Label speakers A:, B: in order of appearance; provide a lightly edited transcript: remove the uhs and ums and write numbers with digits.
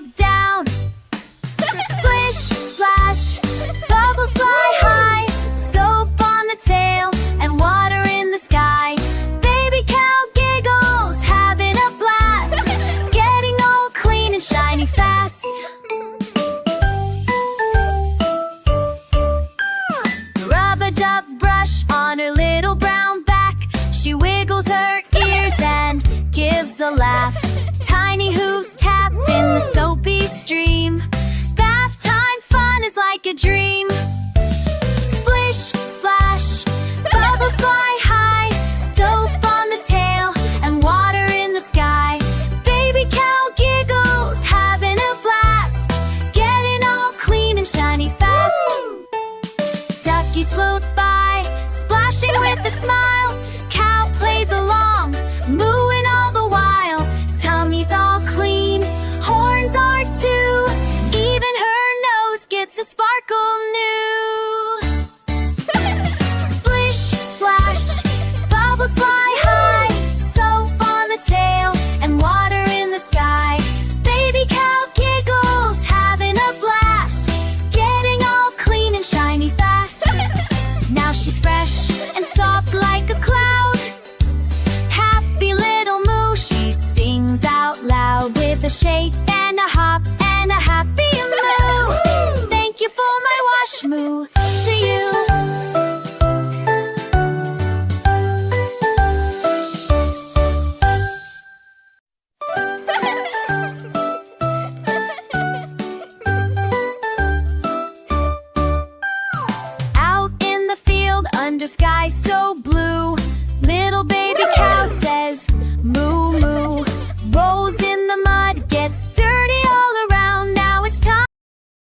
A: rub down. Splish, splash, bubbles fly high. Soap on the tail and water in the sky. Baby cow giggles, having a blast, getting all clean and shiny fast. Rub-a-dub brush on her little brown back. She wiggles her ears and gives a laugh. Tiny hooves tap in the soapy stream. Bath time fun is like a dream. Splish, splash, bubbles fly high. Soap on the tail and water in the sky. Baby cow giggles, having a blast, getting all clean and shiny fast. Duckies float by, splashing with a smile. Cow plays along, mooing all the while. Tummy's all clean, horns are too. Even her nose gets a sparkle new. Splish, splash, bubbles fly high. Soap on the tail and water in the sky. Baby cow giggles, having a blast, getting all clean and shiny fast. Now she's fresh and soft like a cloud. Happy little moo, she sings out loud with a shake and a hop and a happy moo. Thank you for my wash, moo, to you. Out in the field under sky so blue,